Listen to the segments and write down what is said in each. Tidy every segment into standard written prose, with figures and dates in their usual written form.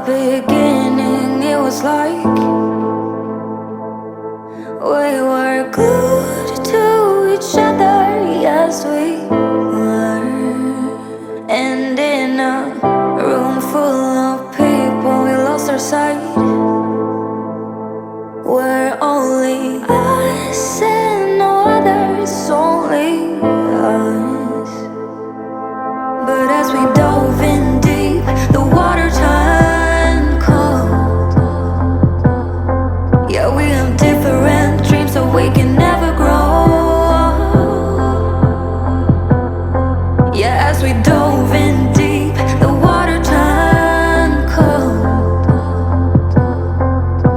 beginning, it was like we were glued to each other, yes we were. And in a room full of people, we lost our sight. We're only us and no others, only us. But as we dove in deep, the water turned cold. Yeah, we have different dreams, so we can never grow. Yeah, as we dove in deep, the water turned cold.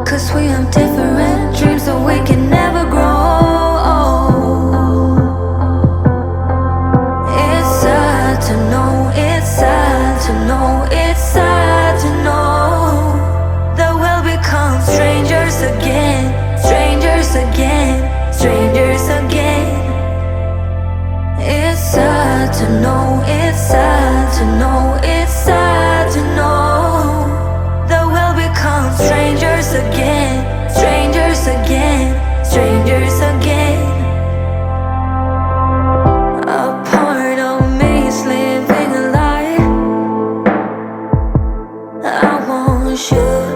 'Cause we have different dreams, so we can never grow. It's sad to know, it's sad to know, it's sad to know that we'll become strangers again, strangers again, strangers again. It's sad to know, it's sad to know, it's sad to know that we'll become strangers again, strangers again, strangers again. A part of me is living a lie. I want you.